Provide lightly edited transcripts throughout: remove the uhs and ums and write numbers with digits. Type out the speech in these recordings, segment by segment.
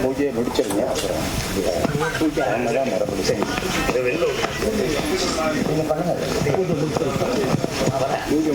பூஜையை முடிச்சிருங்க. அப்புறம் பூஜை அவங்க தான் மரப்படி சரி வெளில பண்ணுங்க. பூஜை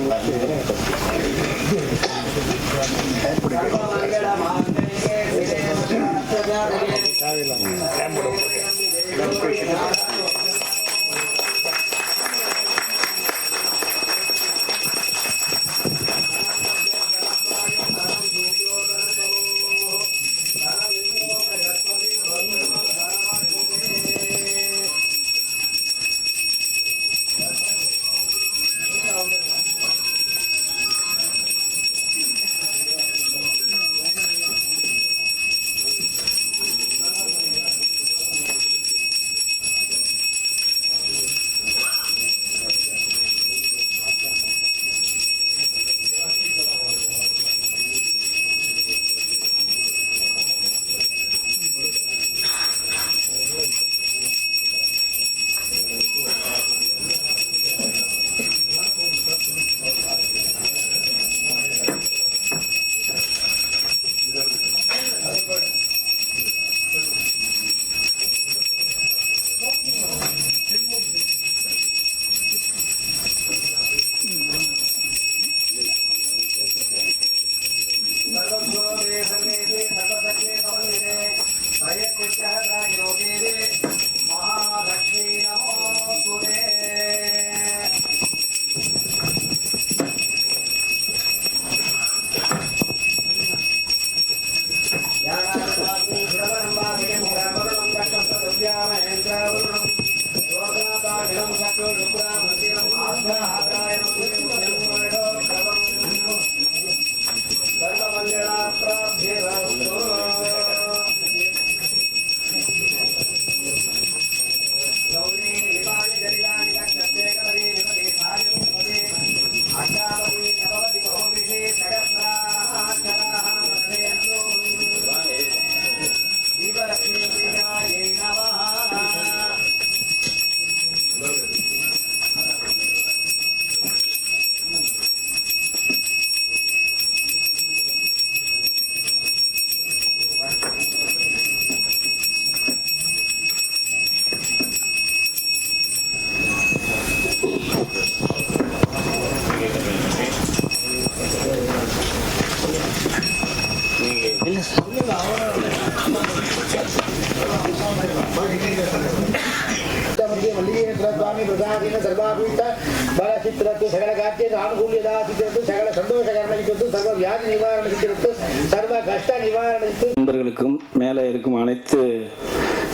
நண்பர்களுக்கும் மேலே இருக்கும் அனைத்து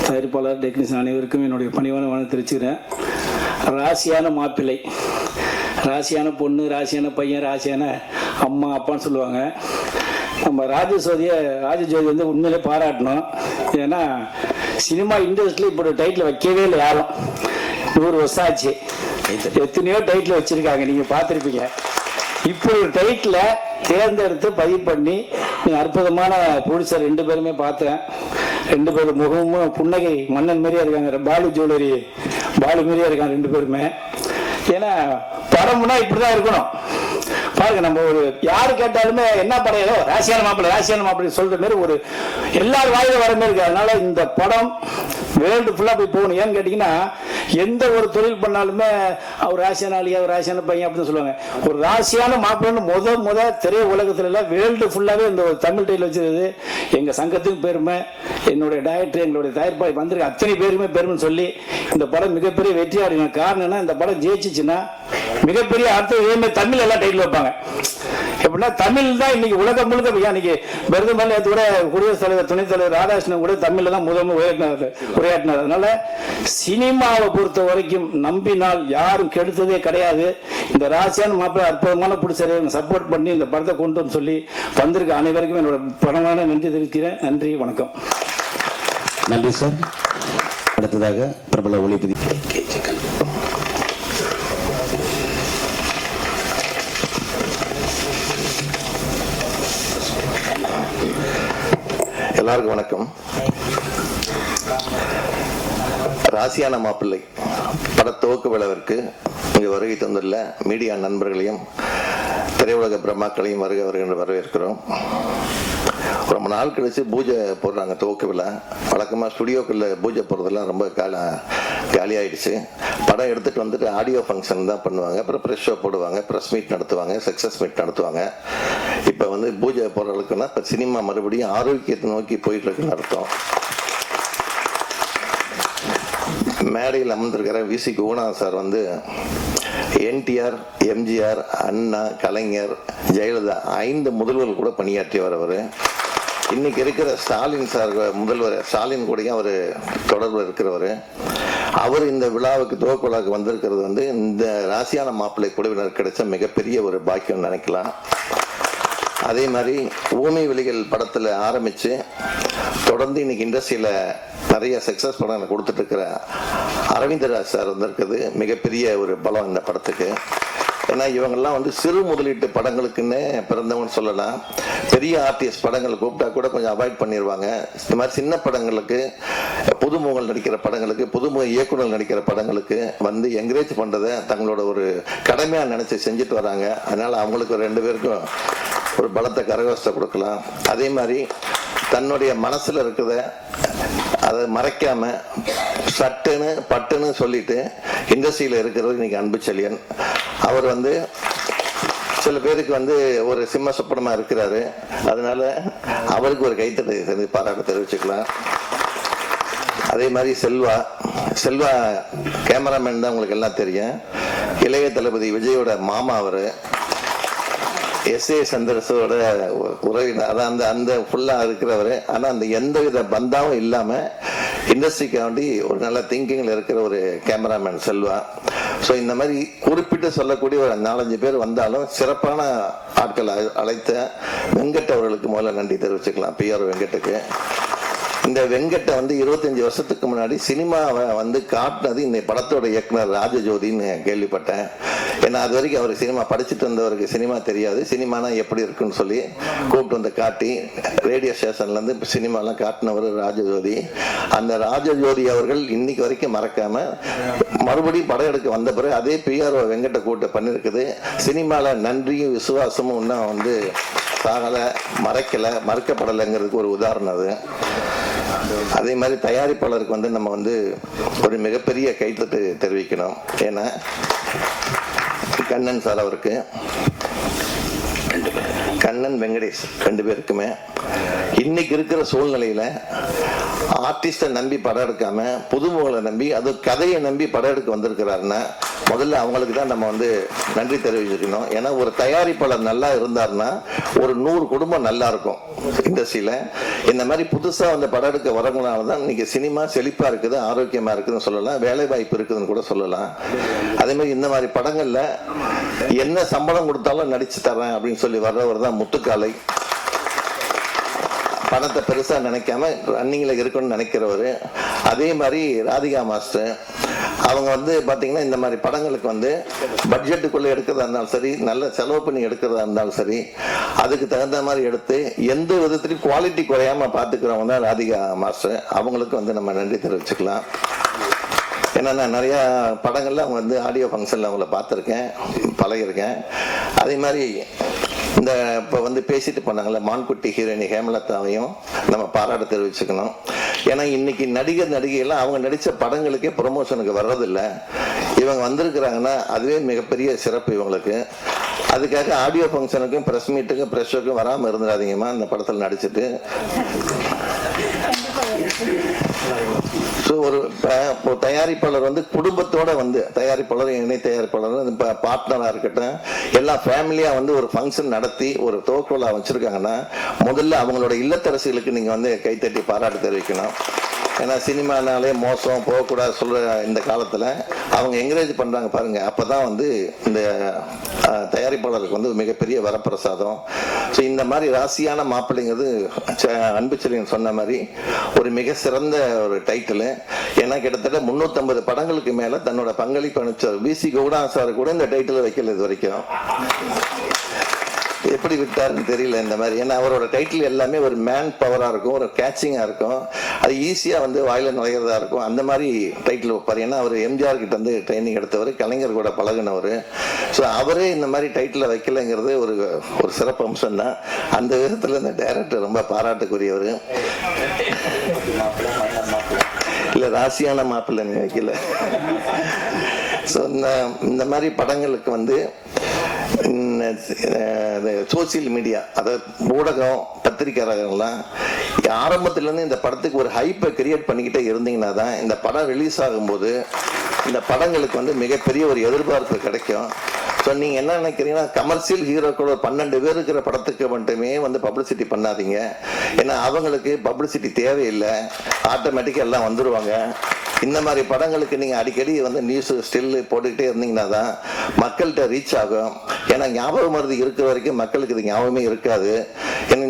தயாரிப்பாளர் டெக்னீஷியன் அனைவருக்கும் என்னுடைய பணிவான வாழ்த்து தெரிவிச்சுக்கிறேன். ராசியான மாப்பிள்ளை, ராசியான பொண்ணு, ராசியான பையன், ராசியான அம்மா அப்பான்னு சொல்லுவாங்க. நம்ம ராஜஜோதி வந்து உண்மையிலே பாராட்டணும். ஏன்னா சினிமா இண்டஸ்ட்ரியில் இப்போ டைட்டில் வைக்கவே இல்லை யாரும். 100 வருஷம் ஆச்சு, எத்தனையோ டைட்டில் வச்சிருக்காங்க, நீங்கள் பார்த்துருப்பீங்க. இப்போ ஒரு டைட்டில் தேர்ந்தெடுத்து பதிவு பண்ணி அற்புதமான ப்ரொடியூசர் 2 பேருமே பார்த்தேன். 2 பேரும் முகமும் புன்னகை மன்னன் மாதிரியா இருக்காங்க. பாலு ஜுவல்லரி பாலு மாதிரியா இருக்காங்க 2 பேருமே. ஏன்னா படம்னா இப்படிதான் இருக்கணும் பாருங்க. நம்ம ஒரு யாரு கேட்டாலுமே என்ன படம், ஏதோ ராசியான மாப்பிள்ளை சொல்ற மாதிரி ஒரு எல்லாரும் வாயில வர மாதிரி இருக்கு. அதனால இந்த படம் வேர்ல்டு ஃபுல்லா போய் போகணும். ஏன்னு கேட்டீங்கன்னா எந்த ஒரு தொழில் பண்ணாலுமே அவர் ராசியான ஆளியா, ஒரு ராசியான பையன் அப்படின்னு சொல்லுவாங்க. ஒரு ராசியான மாப்பிள்ளைன்னு முத திரை உலகத்துல எல்லாம் வேர்ல்டு ஃபுல்லாவே இந்த ஒரு தமிழ் டைட்டில் வச்சிருந்தது எங்க சங்கத்துக்கும் பெருமை, என்னுடைய டைரக்டர், எங்களுடைய தயாரிப்பாளர் வந்திருக்க அத்தனை பேருமே பெருமைன்னு சொல்லி இந்த படம் மிகப்பெரிய வெற்றியா இருக்கு. காரணம்னா இந்த படம் ஜெயிச்சுச்சுன்னா மிகப்பெரிய அர்த்தம். இதே மாதிரி தமிழ் எல்லாம் டைட்டில் வைப்பாங்க. எப்படின்னா தமிழ் தான் இன்னைக்கு உலகம் முழுக்க. இன்னைக்கு பெருந்தமல்ல கூட குடியரசுத் தலைவர், துணைத் தலைவர் ராதாகிருஷ்ணன் கூட தமிழ்ல தான் முதல்ல உரையாற்றினார். அதனால சினிமாவை பொறுத்த வரைக்கும் நம்பினால் யாரும் கெடுத்ததே கிடையாது. இந்த ராசியான மாப்பிள்ளை அற்புதமான பிடிச்சதை சப்போர்ட் பண்ணி இந்த படத்தை கொண்டு வந்து சொல்லி வந்திருக்க அனைவருக்கும் என்னோட பணமான நன்றி தெரிவிக்கிறேன். நன்றி, வணக்கம். நன்றி சார். அடுத்ததாக பிரபல ஒளிபதி எல்லாருக்கும் வணக்கம். ராசியான மாப்பிள்ளை பட துவக்க விழாவிற்கு இங்கு வருகை தந்துள்ள மீடியா நண்பர்களையும் திரையுலக பிரம்மாக்களையும் வருக என்று வரவேற்கிறோம். ரொம்ப நாள் கழிச்சு பூஜை போடுறாங்க துவக்க விழா. வழக்கமாக ஸ்டுடியோக்குள்ள பூஜை போடுறதெல்லாம் ரொம்ப காலியாயிடுச்சு. படம் எடுத்துட்டு வந்துட்டு ஆடியோ ஃபங்க்ஷன் தான் பண்ணுவாங்க, அப்புறம் ப்ரெஸ் ஷோ போடுவாங்க, ப்ரெஸ் மீட் நடத்துவாங்க, சக்ஸஸ் மீட் நடத்துவாங்க. இப்போ வந்து பூஜை போடுற அளவுக்குன்னா இப்போ சினிமா மறுபடியும் ஆரோக்கியத்தை நோக்கி போயிட்டு இருக்குன்னு அர்த்தம். மேடையில் அமர்ந்திருக்கிற விசி குணநாதன் சார் வந்து என்டிஆர், எம்ஜிஆர், அண்ணா, கலைஞர், ஜெயலலிதா 5 முதல்வர்கள் கூட பணியாற்றியவர் அவர். இன்னைக்கு இருக்கிற ஸ்டாலின் சார் முதல்வர் ஸ்டாலின் கூடயும் அவர் தொடர்பில் இருக்கிறவர். அவர் இந்த விழாவுக்கு துவக்க விழாவுக்கு வந்திருக்கிறது வந்து இந்த ராசியான மாப்பிள்ளை குழுவினர் கிடைச்ச மிகப்பெரிய ஒரு பாக்கியம் நினைக்கலாம். அதே மாதிரி ஊமை விழிகள் படத்தில் ஆரம்பித்து தொடர்ந்து இன்னைக்கு இண்டஸ்ட்ரியில் நிறைய சக்ஸஸ் படம் கொடுத்துட்டு இருக்கிற அரவிந்தராஜ் சார் வந்திருக்கிறது மிகப்பெரிய ஒரு பலம் இந்த படத்துக்கு. ஏன்னா இவங்கெல்லாம் வந்து சிறு முதலீட்டு படங்களுக்குன்னு பிறந்தவங்க சொல்லலாம். பெரிய ஆர்டிஸ்ட் படங்களை கூப்பிட்டா கூட கொஞ்சம் அவாய்ட் பண்ணிடுவாங்க. இந்த மாதிரி சின்ன படங்களுக்கு, புதுமுகங்கள் நடிக்கிற படங்களுக்கு, புதுமுக இயக்குநர்கள் நடிக்கிற படங்களுக்கு வந்து என்கரேஜ் பண்ணுறதை தங்களோட ஒரு கடமையாக நினச்சி செஞ்சுட்டு வராங்க. அதனால் அவங்களுக்கு 2 பேருக்கும் ஒரு பலத்தை கரகோஷத்தை கொடுக்கலாம். அதே மாதிரி தன்னுடைய மனசில் இருக்கிறத அதை மறைக்காம சட்டுன்னு பட்டுன்னு சொல்லிட்டு இண்டஸ்ட்ரியில் இருக்கிறது இன்னைக்கு அன்புச்செழியன். அவர் வந்து சில பேருக்கு வந்து ஒரு சிம்ம சொப்பனமா இருக்கிறாரு. அதனால அவருக்கு ஒரு கைத்தட்டை பாராட்டு தெரிவிச்சுக்கலாம். அதே மாதிரி செல்வா கேமராமேன் தான் உங்களுக்கு எல்லாம் தெரியும். இளைய தளபதி விஜயோட மாமா அவரு. எஸ்.ஏ. சந்திரசோட உறவினர். அதான் அந்த ஃபுல்லா இருக்கிறவர். ஆனா அந்த எந்த வித பந்தாவும் இல்லாம இண்டஸ்ட்ரிக்காண்டி ஒரு நல்ல திங்கிங்ல இருக்கிற ஒரு கேமராமேன் செல்வா. ஸோ இந்த மாதிரி குறிப்பிட்டு சொல்லக்கூடிய ஒரு 4-5 பேர் வந்தாலும் சிறப்பான ஆட்கள் அழைத்த வெங்கட் அவர்களுக்கு முதல்ல நன்றி தெரிவிச்சுக்கலாம். பிஆர் வெங்கட்டுக்கு. இந்த வெங்கட்டை வந்து 25 வருஷத்துக்கு முன்னாடி சினிமாவை வந்து காட்டினது இந்த படத்தோட இயக்குனர் ராஜஜோதின்னு கேள்விப்பட்டேன். ஏன்னா அது வரைக்கும் அவர் சினிமா படிச்சுட்டு வந்தவருக்கு சினிமா தெரியாது. சினிமானா எப்படி இருக்குன்னு சொல்லி கூப்பிட்டு வந்து காட்டி ரேடியோ ஸ்டேஷன்ல இருந்து சினிமாலாம் காட்டினவர் ராஜஜோதி. அந்த ராஜஜோதி அவர்கள் இன்னைக்கு வரைக்கும் மறக்காம மறுபடியும் படம் எடுக்க வந்த பிறகு அதே பிஆர் வெங்கட்டை கூப்பிட்டு பண்ணிருக்குது. சினிமால நன்றியும் விசுவாசமும் இன்னும் வந்து சாகலை, மறைக்கலை, மறுக்கப்படலைங்கிறதுக்கு ஒரு உதாரணம் அது. அதே மாதிரி தயாரிப்பாளருக்கு வந்து நம்ம வந்து ஒரு மிகப்பெரிய கைத்தட்டு தெரிவிக்கணும். ஏன்னா கண்ணன் சார் அவருக்கு, கண்ணன் வெங்கடேஷ் 2 பேருக்குமே இன்னைக்கு இருக்கிற சூழ்நிலையில ஆர்டிஸ்டை நம்பி படம் எடுக்காம புதுமுகங்களை நம்பி அது கதையை நம்பி படம் எடுக்க வந்திருக்கிறாருன்னா முதல்ல அவங்களுக்கு தான் நம்ம வந்து நன்றி தெரிவிச்சிருக்கணும். ஏன்னா ஒரு தயாரிப்பாளர் நல்லா இருந்தாருன்னா ஒரு 100 குடும்பம் நல்லா இருக்கும் இண்டஸ்ட்ரியில. இந்த மாதிரி புதுசா வந்து படம் எடுக்க வரவங்களாலதான் இன்னைக்கு சினிமா செழிப்பா இருக்குது, ஆரோக்கியமா இருக்குதுன்னு சொல்லலாம், வேலை வாய்ப்பு இருக்குதுன்னு கூட சொல்லலாம். அதே மாதிரி இந்த மாதிரி படங்கள்ல என்ன சம்பளம் கொடுத்தாலும் நடிச்சு தரேன் அப்படின்னு சொல்லி வர்றவர் தான் முத்துக்காலை. பணத்தை பெருசா நினைக்காம ரன்னிங்ல இருக்கணும்னு நினைக்கிறவரு. அதே மாதிரி ராதிகா மாஸ்டர் அவங்க வந்து பாத்தீங்கன்னா இந்த மாதிரி படங்களுக்கு வந்து பட்ஜெட்டுக்குள்ள எடுக்கிறதா இருந்தாலும் சரி, நல்ல செலவு பண்ணி எடுக்கிறதா இருந்தாலும் சரி, அதுக்கு தகுந்த மாதிரி எடுத்து எந்த விதத்திலையும் குவாலிட்டி குறையாம பாத்துக்கிறவங்க தான் ராதிகா மாஸ்டர். அவங்களுக்கு வந்து நம்ம நன்றி தெரிவிச்சுக்கலாம். ஏன்னா நான் நிறைய படங்கள்ல அவங்க வந்து ஆடியோ ஃபங்க்ஷன்ல அவங்கள பார்த்துருக்கேன், பழகிருக்கேன். அதே மாதிரி இந்த இப்போ வந்து பேசிட்டு போனாங்கல்ல மான்குட்டி ஹீரோயினி ஹேமலதாவையும் நம்ம பாராட்ட தெரிவிச்சுக்கணும். ஏன்னா இன்னைக்கு நடிகையெல்லாம் அவங்க நடித்த படங்களுக்கே ப்ரொமோஷனுக்கு வர்றதில்லை. இவங்க வந்திருக்கிறாங்கன்னா அதுவே மிகப்பெரிய சிறப்பு இவங்களுக்கு. அதுக்காக ஆடியோ ஃபங்க்ஷனுக்கும் ப்ரெஸ் மீட்டுக்கும் ப்ரெஸ் ஷோக்கும் வராமல் இருந்துடாதீங்கம்மா. இந்த படத்தில் நடிச்சுட்டு ஒரு தயாரிப்பாளர் வந்து குடும்பத்தோட வந்து தயாரிப்பாளர், இணை தயாரிப்பாளர், பார்ட்னரா இருக்கட்டும், எல்லாம் ஃபேமிலியா வந்து ஒரு ஃபங்க்ஷன் நடத்தி ஒரு துவக்க விழா வச்சிருக்காங்கன்னா முதல்ல அவங்களோட இல்லத்தரசிகளுக்கு நீங்க வந்து கைத்தட்டி பாராட்டு தெரிவிக்கணும். ஏன்னா சினிமானாலே மோசம் போகக்கூடாது சொல்ற இந்த காலத்துல அவங்க என்கரேஜ் பண்றாங்க பாருங்க. அப்பதான் வந்து இந்த தயாரிப்பாளருக்கு வந்து மிகப்பெரிய வரப்பிரசாதம். ஸோ இந்த மாதிரி ராசியான மாப்பிள்ளைங்கிறது அன்புச்செழியன் சொன்ன மாதிரி ஒரு மிக சிறந்த ஒரு டைட்டில். ஏன்னா கிட்டத்தட்ட 350 படங்களுக்கு மேல தன்னோட பங்களிப்பு அனுப்பிச்சார். விசி கவுடா சார் கூட இந்த டைட்டில் வைக்கல இது வரைக்கும். எப்படி விட்டாருன்னு தெரியல இந்த மாதிரி. ஏன்னா அவரோட டைட்டில் எல்லாமே ஒரு மேன் பவராக இருக்கும், ஒரு கேட்சிங்காக இருக்கும், அது ஈஸியாக வந்து வாயில நுழைகிறதா இருக்கும். அந்த மாதிரி டைட்டில் வைப்பார். ஏன்னா அவர் எம்ஜிஆர் கிட்ட வந்து ட்ரைனிங் எடுத்தவர், கலைஞர் கூட பழகினவர். ஸோ அவரே இந்த மாதிரி டைட்டில் வைக்கலைங்கிறது ஒரு ஒரு சிறப்பு அம்சம் தான். அந்த விதத்தில் இந்த டைரக்டர் ரொம்ப பாராட்டுக்குரியவர். இல்லை ராசியான மாப்பிள்ளை வைக்கல. ஸோ இந்த மாதிரி படங்களுக்கு வந்து சோசியல் மீடியா, அதாவது ஊடகம், பத்திரிகையாளர்கள்லாம் ஆரம்பத்திலேருந்து இந்த படத்துக்கு ஒரு ஹைப்பை கிரியேட் பண்ணிக்கிட்டே இருந்தீங்கன்னா தான் இந்த படம் ரிலீஸ் ஆகும்போது இந்த படங்களுக்கு வந்து மிகப்பெரிய ஒரு எதிர்பார்ப்பு கிடைக்கும். ஸோ நீங்கள் என்ன நினைக்கிறீங்கன்னா, கமர்ஷியல் ஹீரோக்கள் ஒரு 12 பேர் இருக்கிற படத்துக்கு மட்டுமே வந்து பப்ளிசிட்டி பண்ணாதீங்க. ஏன்னா அவங்களுக்கு பப்ளிசிட்டி தேவையில்லை, ஆட்டோமேட்டிக்காக எல்லாம் வந்துடுவாங்க. இந்த மாதிரி படங்களுக்கு நீங்கள் அடிக்கடி வந்து நியூஸ் ஸ்டில் போட்டுக்கிட்டே இருந்தீங்கன்னா தான் மக்கள்கிட்ட ரீச் ஆகும். ஏன்னா ஞாபகம் மருதி இருக்கிற வரைக்கும் மக்களுக்கு இது ஞாபகமே இருக்காது. ஏன்னா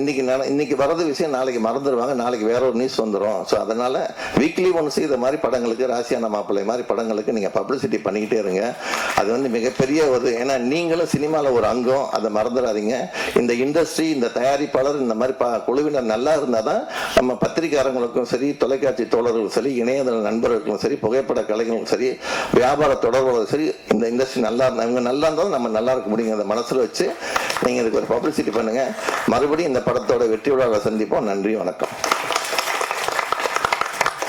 இன்னைக்கு வர்றது விஷயம் நாளைக்கு மறந்துடுவாங்க, நாளைக்கு வேற ஒரு நியூஸ் வந்துடும். ஸோ அதனால வீக்லி ஒன்ஸ் இதை மாதிரி படங்களுக்கு, ராசியான மாப்பிள்ளை மாதிரி படங்களுக்கு நீங்கள் பப்ளிசிட்டி பண்ணிக்கிட்டே இருங்க. அது வந்து மிகப்பெரிய ஒரு, ஏன்னா நீங்களும் சினிமாவில் ஒரு அங்கம், அதை மறந்துடாதீங்க. இந்த இண்டஸ்ட்ரி, இந்த தயாரிப்பாளர், இந்த மாதிரி குழுவினர் நல்லா இருந்தால் தான் நம்ம பத்திரிகையாளர்களுக்கும் சரி, தொலைக்காட்சி தோழர்களுக்கும் சரி, இணையதள நண்பர்களுக்கும் சரி, புகைப்பட கலைஞர்களுக்கும் சரி, வியாபார தொடர்புகளும் சரி, இந்த இண்டஸ்ட்ரி நல்லா இருந்தால், இவங்க நல்லா இருந்தாலும் நம்ம நல்லா இருக்க முடியும். அதை மனசில் வச்சு நீங்கள் இதுக்கு ஒரு பப்ளிசிட்டி பண்ணுங்க. மறுபடியும் இந்த படத்தோட வெற்றி விழாவை சந்திப்போம். நன்றி, வணக்கம்.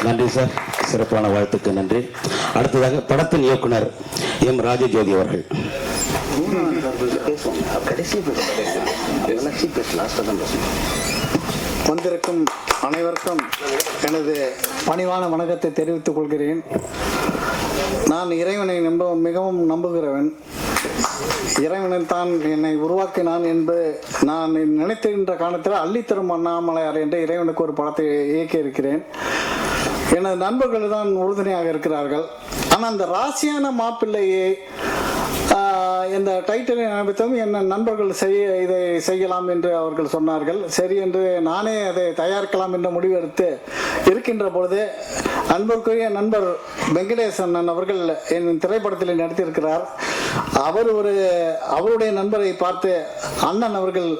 நன்றி சார், சிறப்பான வாழ்த்துக்கு நன்றி. அடுத்ததாக படத்தின் இயக்குனர் எம் ராஜஜோதி அவர்கள். வந்திருக்கும் அனைவருக்கும் எனது பணிவான வணக்கத்தை தெரிவித்துக் கொள்கிறேன். நான் இறைவனை மிகவும் நம்புகிறவன். இறைவனில் தான் என்னை உருவாக்கினான் என்பது நான் நினைத்திருக்கின்ற காலத்தில் அள்ளித்தரும் அண்ணாமலையார் என்ற இறைவனுக்கு ஒரு படத்தை இயக்கி இருக்கிறேன். எனது நண்பர்கள் தான் உறுதுணையாக இருக்கிறார்கள். ஆனால் அந்த ராசியான மாப்பிள்ளையை இந்த டைட்டிலை நினைத்ததும் என்ன நண்பர்கள் இதை செய்யலாம் என்று அவர்கள் சொன்னார்கள். சரி என்று நானே அதை தயாரிக்கலாம் என்ற முடிவெடுத்து இருக்கின்ற பொழுது அன்புக்குரிய நண்பர் வெங்கடேசன் அவர்கள் என் திரைப்படத்தில் நடித்திருக்கிறார். அவருடைய நண்பரை பார்த்து அண்ணன் அவர்கள்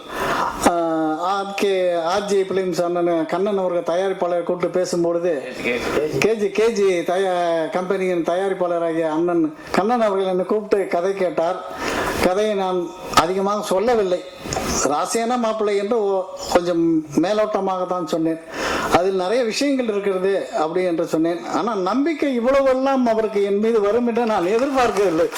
ஆர்ஜே பிலிம்ஸ் அண்ணன் கண்ணன் அவர்கள் தயாரிப்பாளர் கூப்பிட்டு பேசும்பொழுது கேஜி கம்பெனியின் தயாரிப்பாளராகிய அண்ணன் கண்ணன் அவர்கள் என்னை கூப்பிட்டு கதை கேட்டார். கதையை நான் அதிகமாக சொல்லவில்லை, ராசியான மாப்பிள்ளை என்று கொஞ்சம் மேலோட்டமாக தான் சொன்னேன். அதில் நிறைய விஷயங்கள் இருக்கிறது அப்படி என்று சொன்னேன். ஆனால் நம்பிக்கை இவ்வளவெல்லாம் அவருக்கு என் மீது வரும் என்று நான் எதிர்பார்க்கவில்லை.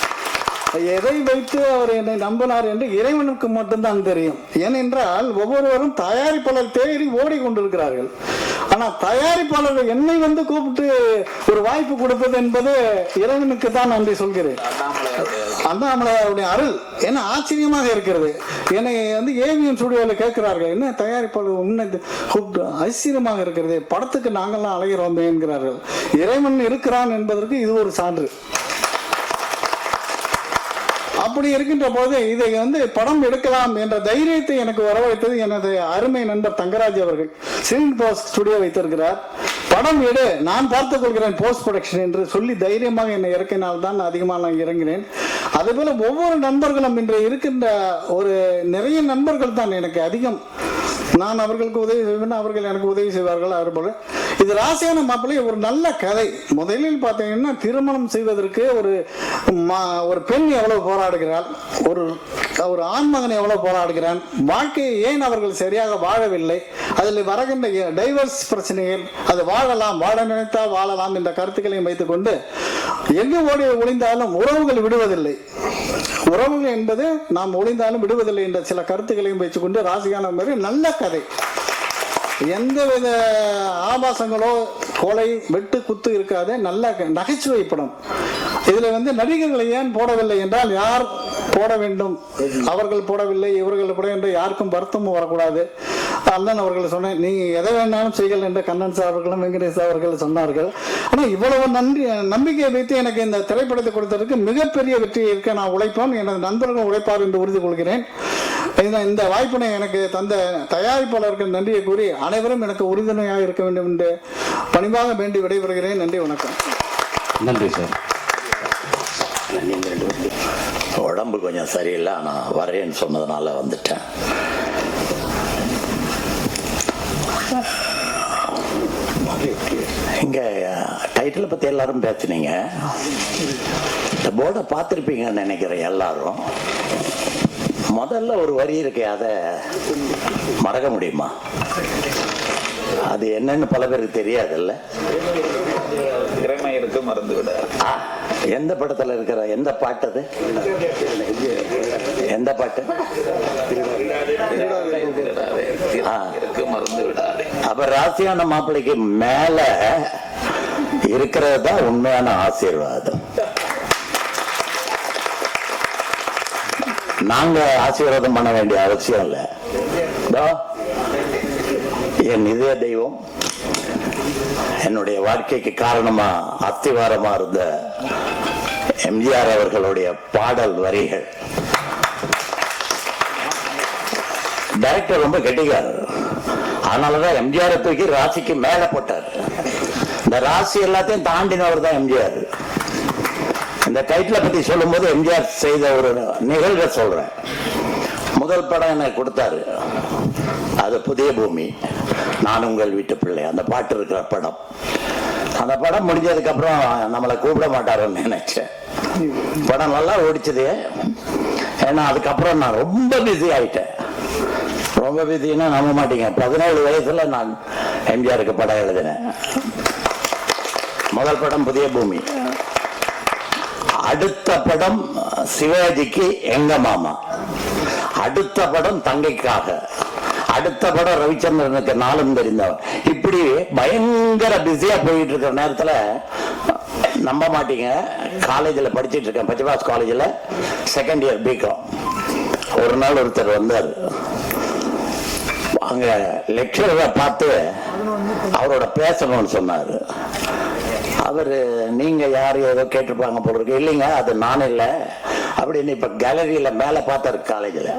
எதை வைத்து அவர் என்னை நம்பினார் என்று இறைவனுக்கு மட்டும்தான் தெரியும். ஏனென்றால் ஒவ்வொருவரும் தயாரிப்பாளர் தேடி ஓடிக்கொண்டிருக்கிறார்கள். ஆனால் தயாரிப்பாளர்கள் என்னை வந்து கூப்பிட்டு ஒரு வாய்ப்பு கொடுப்பது என்பது இறைவனுக்கு தான் நன்றி சொல்கிறேன். அண்ணாமலையாருடைய அருள் என்ன ஆச்சரியமாக இருக்கிறது. என்னை வந்து ஏவிஎம் ஸ்டுடியோவில் கேட்கிறார்கள், என்ன தயாரிப்பாளர் உன்னை கூப்பிட்டு ஆச்சரியமாக இருக்கிறது, படத்துக்கு நாங்கள்லாம் அலைகிறோமே என்கிறார்கள். இறைவன் இருக்கிறான் என்பதற்கு இது ஒரு சான்று. அப்படி இருக்கின்ற போது இதை வந்து படம் எடுக்கலாம் என்ற தைரியத்தை எனக்கு வரவழைத்தது எனது அருமை நண்பர் தங்கராஜ் அவர்கள். சினின் போஸ்ட் ஸ்டுடியோ வைத்திருக்கிறார். படம் எடு, நான் பார்த்துக் கொள்கிறேன் போஸ்ட் ப்ரொடக்ஷன் என்று சொல்லி தைரியமாக என்னை இறக்கினால்தான் அதிகமாக நான் இறங்கினேன். அதே போல ஒவ்வொரு நண்பர்களும் இன்று இருக்கின்ற ஒரு நிறைய நண்பர்கள் தான் எனக்கு அதிகம். நான் அவர்களுக்கு உதவி செய்வேன், அவர்கள் எனக்கு உதவி செய்வார்கள். அதுபோல இது ராசியான மாப்பிள்ளை ஒரு நல்ல கதை. முதலில் பார்த்தீங்கன்னா திருமணம் செய்வதற்கு ஒரு பெண் எவ்வளவு போராடுகிறாள், ஒரு ஆண்மகன் எவ்வளவு போராடுகிறான், வாழ்க்கையை ஏன் அவர்கள் சரியாக வாழவில்லை, அதில் வருகின்ற டைவர்ஸ் பிரச்சனைகள், அது வாழ நினைத்தால் வாழலாம் என்ற கருத்துக்களையும் வைத்துக் கொண்டு எங்கு ஒளிந்தாலும் உறவுகள் விடுவதில்லை, உறவுகள் என்பது நாம் ஒளிந்தாலும் விடுவதில்லை என்ற சில கருத்துக்களையும் வைத்துக் கொண்டு ராசியான மாதிரி நல்ல கதை. எந்தவித ஆபாசங்களோ கொலை வெட்டு குத்து இருக்காது, நல்ல நகைச்சுவை படம். இதுல வந்து நடிகர்களை ஏன் போடவில்லை என்றால், யார் போட வேண்டும், அவர்கள் போடவில்லை இவர்கள் போட என்று யாருக்கும் வருத்தமும் வரக்கூடாது. அண்ணன் அவர்கள் சொன்னேன், நீங்க எதை வேணாலும் செய்யல் என்று கண்ணன் சார் அவர்களும் வெங்கடேஷ் அவர்கள் சொன்னார்கள். ஆனா இவ்வளவு நம்பிக்கையை வைத்து எனக்கு இந்த திரைப்படத்தை கொடுத்ததற்கு மிகப்பெரிய வெற்றி இருக்க நான் உழைப்பேன், எனது நண்பர்கள் உழைப்பார் என்று உறுதி கொள்கிறேன். இந்த வாய்ப்பினை எனக்கு தந்த தயாரிப்பாளர்கள் நன்றியை கூறி அனைவரும் எனக்கு உறுதுணையாக இருக்க வேண்டும் என்று பணிவாக வேண்டி விடைபெறுகிறேன். நன்றி, வணக்கம். நன்றி சார். உடம்பு கொஞ்சம் சரியில்லை, ஆனால் வரேன்னு சொன்னதுனால வந்துட்டேன். இங்கே டைட்டிலை பற்றி எல்லாரும் பேசுனீங்க. இந்த போர்டை பார்த்துருப்பீங்கன்னு நினைக்கிறேன் எல்லாரும். முதல்ல ஒரு வரி இருக்கு, அதை மறக்க முடியுமா? அது என்னன்னு பல பேருக்கு தெரியாதுல்ல. மறந்து விட எந்த படத்துல இருக்கிற எந்த பாட்டு அது? எந்த பாட்டு? மறந்து விடாது. அப்ப ராசியான மாப்பிள்ளைக்கு மேல இருக்கிறது தான் உண்மையான ஆசீர்வாதம். நாங்க ஆசீர்வாதம் பண்ண வேண்டிய அவசியம் இல்லை. என் இதய தெய்வம், என்னுடைய வாழ்க்கைக்கு காரணமா அத்திவாரமா இருந்த எம்ஜிஆர் அவர்களுடைய பாடல் வரிகள். டைரக்டர் ரொம்ப கெட்டிக்காரர், அதனாலதான் எம்ஜிஆரை தூக்கி ராசிக்கு மேல போட்டார். இந்த ராசி எல்லாத்தையும் தாண்டினவர் தான் எம்ஜிஆர். இந்த டைட்டிலை பத்தி சொல்லும் போது எம்ஜிஆர் செய்த ஒரு நிகழ்வை சொல்றேன். முதல் படம் எனக்கு கொடுத்தாரு, அது புதிய பூமி, நான் உங்கள் வீட்டு பிள்ளை. அந்த பாட்டு இருக்கிற படம். அந்த படம் முடிஞ்சதுக்கு அப்புறம் நம்மளை கூப்பிட மாட்டாருன்னு நினைச்சேன். படம் நல்லா ஓடிச்சது. ஏன்னா அதுக்கப்புறம் நான் ரொம்ப பிஸி ஆயிட்டேன். ரொம்ப பிஸின்னா நம்ப மாட்டீங்க, 17 வயசுல நான் எம்ஜிஆருக்கு படம் எழுதினேன். முதல் படம் புதிய பூமி, அடுத்த படம் சிவாஜிக்கு எங்க மாமா, அடுத்த படம் தங்கைக்காக, அடுத்த படம் ரவிச்சந்திரனுக்கு நாளும் தெரிந்தவன். இப்படி பயங்கர பிஸியா போயிட்டு இருக்கிற நேரத்துல நம்ப மாட்டீங்க, காலேஜில் படிச்சுட்டு இருக்கேன், பச்சைபாஸ் காலேஜில் செகண்ட் இயர் பிகாம். ஒரு நாள் ஒருத்தர் வந்தார். அங்க லெக்சரரை பார்த்து அவரோட பேசணும்னு சொன்னாரு. அவரு நீங்க யாரு ஏதோ கேட்டிருப்பாங்க போல இருக்கு. இல்லைங்க, அது நான் இல்லை அப்படின்னு. இப்ப கேலரியில மேல பார்த்தாரு காலேஜில்.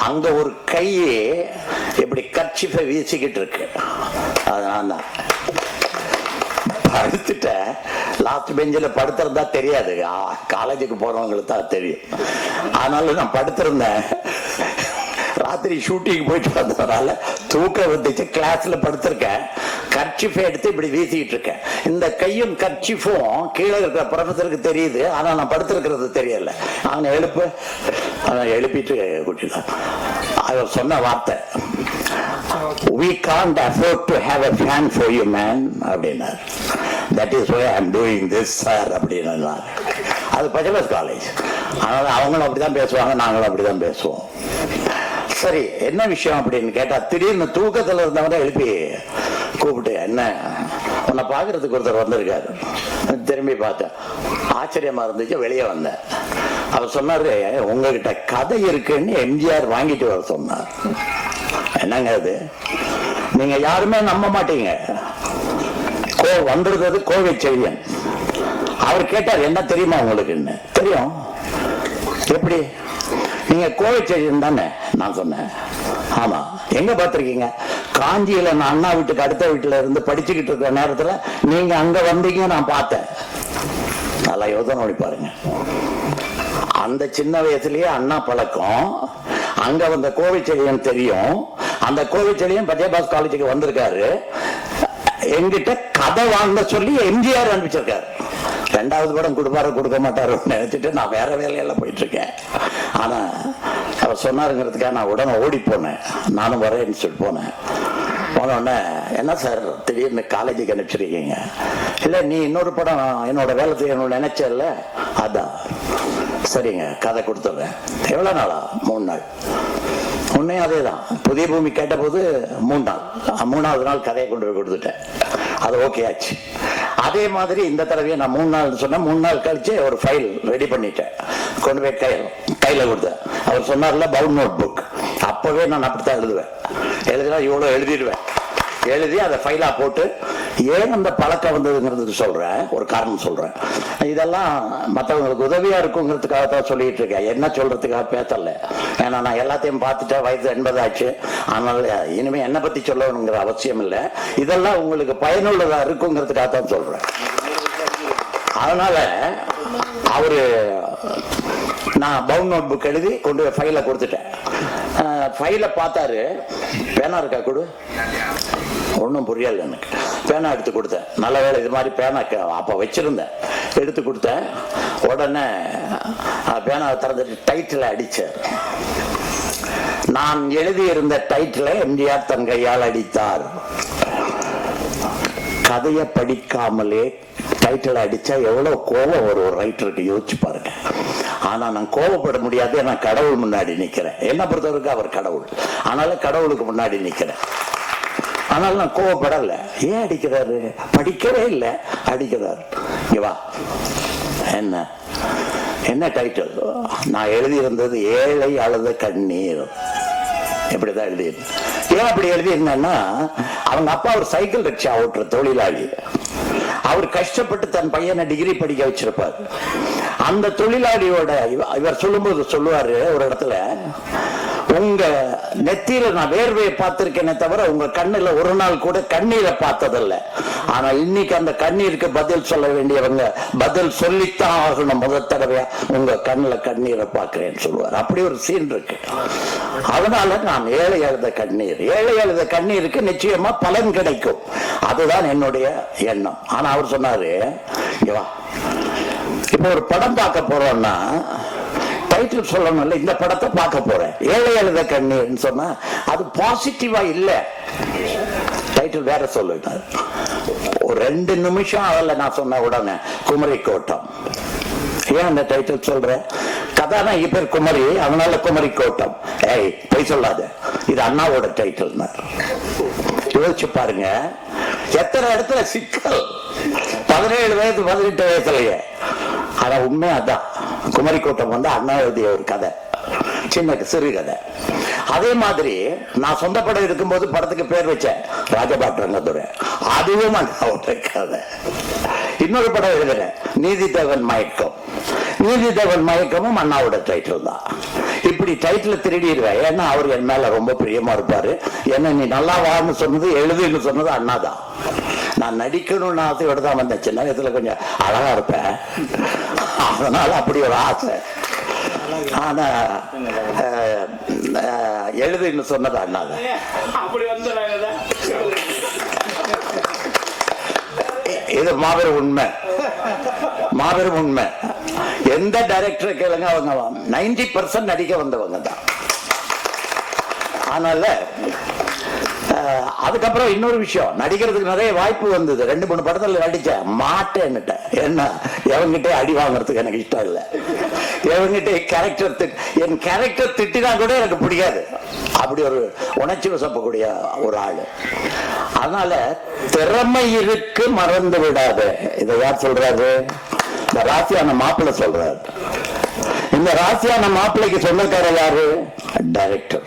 அங்க ஒரு கை இப்படி கர்ச்சிஃபை வீசிக்கிட்டு இருக்கு. அதனால படுத்துட்டேன். லாஸ்ட் பெஞ்சில் படுத்திருந்தா தெரியாது, காலேஜுக்கு போறவங்களுக்கு தான் தெரியும். ஆனாலும் நான் படுத்திருந்தேன். ராத்திரி ஷூட்டிங் போயிட்டு வந்ததுனால தூக்கம் வந்துச்சு. கிளாஸ்ல படுத்திருக்கேன், கர்ச்சிஃபை எடுத்து இப்படி வீசிக்கிட்டு இருக்கேன். இந்த கையும் கர்ச்சிஃபும் கீழே இருக்கிற ப்ரொஃபஸருக்கு தெரியுது, ஆனா நான் படுத்திருக்கிறது தெரியல. அவனை எழுப்பிட்டு கூட்டிட்டான். அவர் சொன்ன வார்த்தை, we can't afford to have a fan for you man அப்படின்னார். that is why I'm doing this sir அப்படின்னா. அது பச்சைபாஸ் காலேஜ், அதனால அவங்களும் அப்படிதான் பேசுவாங்க, நாங்களும் அப்படிதான் பேசுவோம். சரி, என்ன விஷயம் அப்படின்னு கேட்டா, திடீர்னு தூக்கத்துல இருந்தவங்க எழுப்பி கூப்பிட்டு, என்ன உன்னை பாக்குறதுக்கு ஒருத்தர் வந்திருக்காரு. திரும்பி பார்த்தேன், ஆச்சரியமா இருந்துச்சு. வெளியே வந்தேன். அவர் சொன்னாரு, உங்ககிட்ட கதை இருக்குன்னு எம்ஜிஆர் வாங்கிட்டு வர சொன்னார். என்னங்க அது? நீங்க யாருமே நம்ப மாட்டீங்க. வந்திருந்தது கோவை செழியன். அவர் கேட்டார், என்ன தெரியுமா உங்களுக்குன்னு. தெரியும். எப்படி? நீங்க கோவை செழியன் தானே? நான் சொன்னேன், ஆமா. எங்க பாத்திருக்கீங்க? காஞ்சியில நான் அண்ணா வீட்டுக்கு அடுத்த வீட்டுல இருந்து படிச்சுக்கிட்டு இருக்கிற நேரத்துல நீங்க அங்க வந்தீங்க, நான் பார்த்தேன். நல்லா யோசனை பண்ணி பாருங்க. அந்த சின்ன வயசுலயே அண்ணா பழக்கம், அங்க வந்த கோவை செழியன் தெரியும். அந்த கோவை செழியன் பச்சைபாஸ் காலேஜுக்கு வந்திருக்காரு. என்கிட்ட கதை வாங்க சொல்லி எம்ஜிஆர் அனுப்பிச்சிருக்காரு. 2வது படம் கொடுப்பாரு கொடுக்க மாட்டாரு நினைச்சிட்டு நான் வேற வேலையெல்லாம் போயிட்டு இருக்கேன். ஆனா அவர் சொன்னாருங்கிறதுக்காக நான் உடனே ஓடி போனேன். நானும் வரேன்னு சொல்லி போனேன். போனோடனே, என்ன சார் திடீர்னு காலேஜுக்கு அனுப்பிச்சிருக்கீங்க? இல்லை, நீ இன்னொரு படம் என்னோட வேலை செய்யணும்னு நினைச்சல, அதான். சரிங்க, கதை கொடுத்துட்றேன். எவ்வளோ நாளா? 3 நாள். உன்னையும் அதே தான். புதிய பூமி கேட்ட போது 3 நாள். 3வது நாள் கதையை கொண்டு போய் கொடுத்துட்டேன். அது ஓகே ஆச்சு. அதே மாதிரி இந்த தடவையை நான் 3 நாள் சொன்னேன். 3 நாள் கழிச்சு ஒரு ஃபைல் ரெடி பண்ணிட்டேன். கொண்டு போய் கையில கொடுத்தேன். அவர் சொன்னார்ல, பவுண்ட் நோட் புக். அப்பவே நான் அப்படித்தான் எழுதுவேன். எழுதினா இவ்வளோ எழுதிடுவேன். எழுதி அதை ஃபைலா போட்டு, ஏன் அந்த பழக்கம் வந்ததுங்கிறது சொல்றேன், ஒரு காரணம் சொல்றேன். இதெல்லாம் மற்றவங்களுக்கு உதவியா இருக்குங்கிறதுக்காக தான் சொல்லிட்டு இருக்கேன். என்ன சொல்றதுக்காக பேசல. ஏன்னா நான் எல்லாத்தையும் பார்த்துட்டேன். வயசு 80 ஆச்சு. அதனால இனிமே என்னை பத்தி சொல்லணுங்கிற அவசியம் இல்லை. இதெல்லாம் உங்களுக்கு பயனுள்ளதா இருக்குங்கிறதுக்காக தான் சொல்றேன். அதனால அவரு நான் பவுன் நோட் புக் எழுதி கொண்டு போய் ஃபைலை கொடுத்துட்டேன். ஃபைலை பார்த்தாரு, பேனா இருக்கா கொடு, ஒன்றும் புரியல எனக்கு. பேனா எடுத்து கொடுத்தேன். நல்ல வேலை இது மாதிரி பேனா அப்போ வச்சிருந்தேன், எடுத்து கொடுத்தேன். உடனே பேனாவை திறந்துட்டு டைட்டில் அடிச்சார். நான் எழுதியிருந்த டைட்டிலை எம்ஜிஆர் தன் கையால் அடித்தார். கதையை படிக்காமலே டைட்டில் அடிச்சா எவ்வளவு கோபம் ஒரு ரைட்டருக்கு, யோசிச்சு பாருங்க. ஆனா நான் கோபப்பட முடியாது, நான் கடவுள் முன்னாடி நிக்கிறேன். என்ன பொறுத்தவரைக்கும் அவர் கடவுள், ஆனால கடவுளுக்கு முன்னாடி நிக்கிறேன். ஆனால் நான் கோபப்படல. ஏன் அடிக்கிறாரு? படிக்கவே இல்லை, அடிக்கிறார். இங்க வா. என்ன டைட்டில்? நான் எழுதியிருந்தது ஏழை அழுத கண்ணீர். இப்படிதான் எழுதியிருந்தேன். ஏன் அப்படி எழுதியிருந்தேன்னா, அவங்க அப்பா ஒரு சைக்கிள் ரிக்ஷா ஓட்டுற தொழிலாளி. அவர் கஷ்டப்பட்டு தன் பையனை டிகிரி படிக்க வச்சிருப்பார். அந்த தொழிலாளியோட இவர் சொல்லும்போது சொல்லுவாரு ஒரு இடத்துல, உங்க நெத்தியில நான் வேர்வையை பார்த்திருக்கேனே தவிர உங்க கண்ணுல ஒரு நாள் கூட கண்ணீரை பார்த்ததில்ல. ஆனா இன்னைக்கு அந்த கண்ணீருக்கு பதில் சொல்ல வேண்டியவங்க பதில் சொல்லித்தான் ஆகணும். முதல் தடவையா உங்க கண்ணுல கண்ணீரை பார்க்கிறேன்னு சொல்லுவார். அப்படி ஒரு சீன் இருக்கு. அதனால நான் ஏழை அழுத கண்ணீர், ஏழை அழுத கண்ணீருக்கு நிச்சயமா பலன் கிடைக்கும், அதுதான் என்னுடைய எண்ணம். ஆனா அவர் சொன்னாரு, இங்க வா, இப்ப ஒரு படம் பார்க்க போறோம்னா டைட்டில் சொல்லணும்ல, இந்த படத்தை பார்க்க போறேன் ஏழை அழுத கண்ணீர்னு சொன்னா அது பாசிட்டிவா இல்ல, டைட்டில் வேற சொல்லிட்டார். ஒரு 2 நிமிஷம் அதில் நான் சொன்ன உடனே குமரி கோட்டம். ஏன் அந்த டைட்டில் சொல்றேன்? கதாநாயகி பேர் குமரி, அதனால குமரி கோட்டம். ஏய் போய் சொல்லாத, இது அண்ணாவோட டைட்டில். யோசிச்சு பாருங்க எத்தனை இடத்துல சிக்கல். 17 வயது 18 வயசுலயே. ஆனா உண்மை அதான். குமரி கோட்டம் வந்து அண்ணா எழுதிய ஒரு கதை, சின்ன சிறு கதை. அதே மாதிரி நான் சொந்த படம் இருக்கும்போது படத்துக்கு பேர் வச்சேன் ராஜபாட் ரங்கத்துறை, அதுவும் அண்ணாவோட கதை. இன்னொரு படம் எழுதுறேன் நீதி தேவன் மயக்கம், நீதி தேவன் மயக்கமும் அண்ணாவோட டைட்டில் தான். இப்படி டைட்டில் திருடிடுவேன். ஏன்னா அவர் என் மேல ரொம்ப பிரியமா இருப்பாரு. என்ன நீ நல்லா வான்னு சொன்னது, எழுதுன்னு சொன்னது அண்ணா தான். நான் நடிக்கணும்னு ஆசையோட தான் வந்தேன். சின்ன வயசுல கொஞ்சம் அழகா இருப்பேன், அதனால அப்படி ஒரு ஆசை. ஆனா எழுதுன்னு சொன்னது அண்ணா தான். இது மாபெரும் உண்மை, மாபெரும் உண்மை. எந்த டைரக்டர் கேளுங்க, அவங்க 90% நடிக்க வந்தவங்க தான். அதனால அதுக்கப்புறம் இன்னொரு விஷயம், நடிக்கிறதுக்கு நிறைய வாய்ப்பு வந்தது. 2-3 படத்துல நடிச்சேன், மாட்டேன்னுட்டேன். என்ன, எவங்கிட்ட அடி வாங்குறதுக்கு எனக்கு இஷ்டம் இல்லை. எவங்கிட்ட என் கேரக்டர் திட்டினா கூட எனக்கு பிடிக்காது. அப்படி ஒரு உணர்ச்சி வசப்பக்கூடிய ஒரு ஆளு. அதனால திறமை இருக்கு, மறந்து விடாது. இதை யார் சொல்றாரு? இந்த ராசியான மாப்பிள்ளை சொல்றாரு. இந்த ராசியான மாப்பிள்ளைக்கு சொந்தக்காரர் யாரு? டைரக்டர்.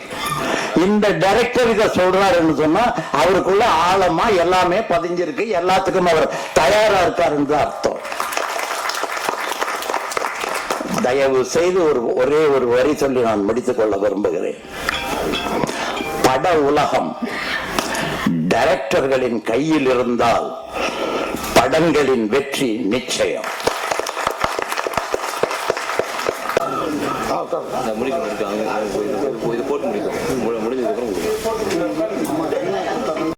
இந்த டைரக்டர் இதை சொல்றாருன்னு சொன்னா அவருக்குள்ள ஆழமா எல்லாமே பதிஞ்சிருக்கு, எல்லாத்துக்கும் அவர் தயாரா இருக்காருன்னு அர்த்தம். தயவு செய்து ஒரே ஒரு வரி சொல்லி நான் முடித்துக் கொள்ள விரும்புகிறேன். பட உலகம் டைரக்டர்களின் கையில் இருந்தால் படங்களின் வெற்றி நிச்சயம். முடிக்க